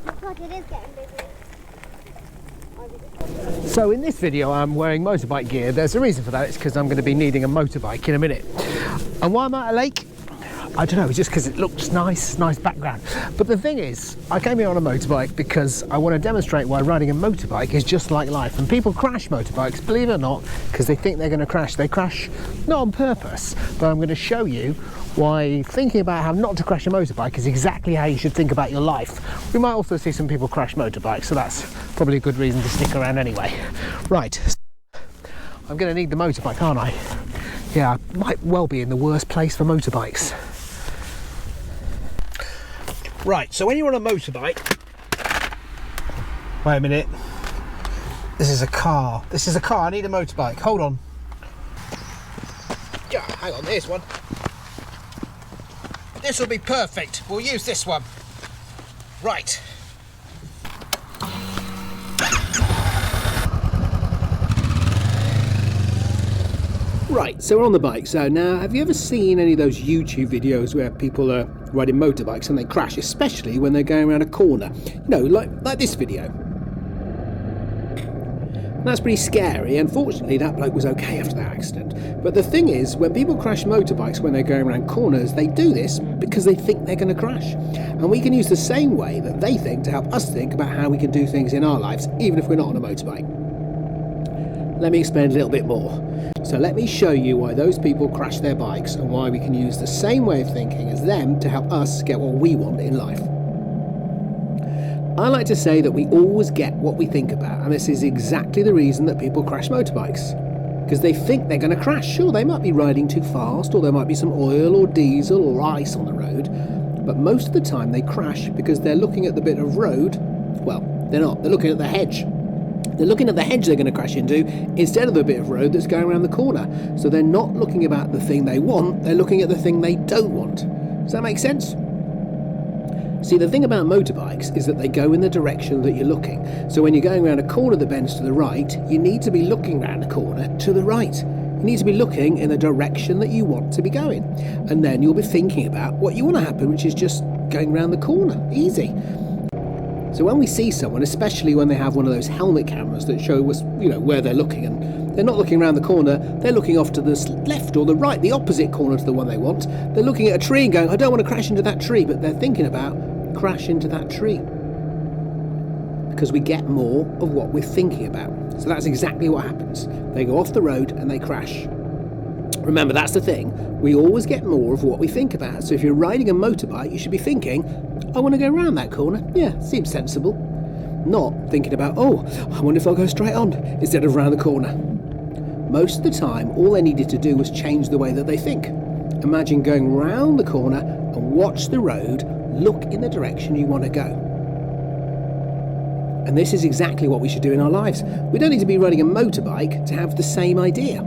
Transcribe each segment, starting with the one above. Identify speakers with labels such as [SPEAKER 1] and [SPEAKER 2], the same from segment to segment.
[SPEAKER 1] God, it is getting busy.
[SPEAKER 2] So in this video I'm wearing motorbike gear. There's a reason for that. It's because I'm going to be needing a motorbike in a minute. And why am I at a lake? I don't know, it's just because it looks nice background. But the thing is, I came here on a motorbike because I want to demonstrate why riding a motorbike is just like life. And people crash motorbikes, believe it or not, because they think they're going to crash. They crash not on purpose, but I'm going to show you why thinking about how not to crash a motorbike is exactly how you should think about your life. We might also see some people crash motorbikes, so that's probably a good reason to stick around anyway. Right, I'm going to need the motorbike, aren't I? Yeah, I might well be in the worst place for motorbikes. Right, so when you're on a motorbike, wait a minute, this is a car, I need a motorbike, hold on. Yeah, hang on, there's one. This will be perfect, we'll use this one. Right. Right, so we're on the bike. So now, have you ever seen any of those YouTube videos where people are riding motorbikes and they crash, especially when they're going around a corner? You know, like this video. And that's pretty scary. Unfortunately, that bloke was okay after that accident. But the thing is, when people crash motorbikes when they're going around corners, they do this because they think they're going to crash. And we can use the same way that they think to help us think about how we can do things in our lives, even if we're not on a motorbike. Let me explain a little bit more. So let me show you why those people crash their bikes and why we can use the same way of thinking as them to help us get what we want in life. I like to say that we always get what we think about, and this is exactly the reason that people crash motorbikes. Because they think they're going to crash. Sure, they might be riding too fast, or there might be some oil or diesel or ice on the road, but most of the time they crash because they're looking at the bit of road. Well, they're not, they're looking at the hedge. They're looking at the hedge they're going to crash into instead of the bit of road that's going around the corner. So they're not looking about the thing they want, they're looking at the thing they don't want. Does that make sense? See, the thing about motorbikes is that they go in the direction that you're looking. So when you're going around a corner that bends to the right, you need to be looking around the corner to the right. You need to be looking in the direction that you want to be going. And then you'll be thinking about what you want to happen, which is just going around the corner. Easy. So when we see someone, especially when they have one of those helmet cameras that show us, you know, where they're looking, and they're not looking around the corner, they're looking off to the left or the right, the opposite corner to the one they want. They're looking at a tree and going, I don't want to crash into that tree, but they're thinking about crash into that tree. Because we get more of what we're thinking about. So that's exactly what happens. They go off the road and they crash. Remember, that's the thing. We always get more of what we think about. So if you're riding a motorbike, you should be thinking, I want to go around that corner. Yeah, seems sensible. Not thinking about, oh, I wonder if I'll go straight on instead of around the corner. Most of the time, all they needed to do was change the way that they think. Imagine going round the corner and watch the road, look in the direction you want to go. And this is exactly what we should do in our lives. We don't need to be riding a motorbike to have the same idea.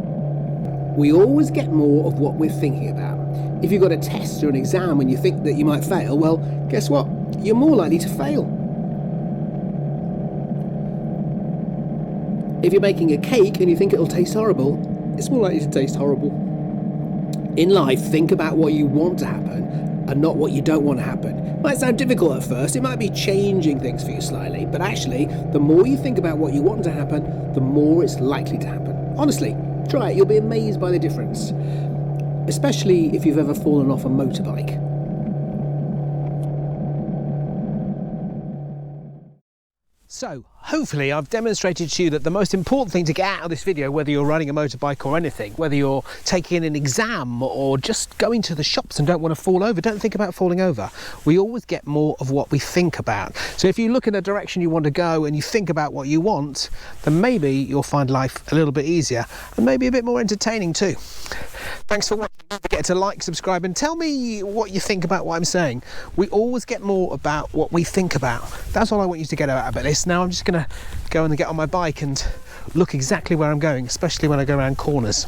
[SPEAKER 2] We always get more of what we're thinking about. If you've got a test or an exam and you think that you might fail, well, guess what? You're more likely to fail. If you're making a cake and you think it'll taste horrible, it's more likely to taste horrible. In life, think about what you want to happen and not what you don't want to happen. It might sound difficult at first, it might be changing things for you slightly, but actually, the more you think about what you want to happen, the more it's likely to happen. Honestly, try it, you'll be amazed by the difference. Especially if you've ever fallen off a motorbike. So, hopefully I've demonstrated to you that the most important thing to get out of this video, whether you're riding a motorbike or anything, whether you're taking an exam or just going to the shops and don't want to fall over, don't think about falling over. We always get more of what we think about. So if you look in the direction you want to go and you think about what you want, then maybe you'll find life a little bit easier and maybe a bit more entertaining too. Thanks for watching. Don't forget to like, subscribe and tell me what you think about what I'm saying. We always get more about what we think about. That's all I want you to get out of this. Now I'm just going to go and get on my bike and look exactly where I'm going, especially when I go around corners.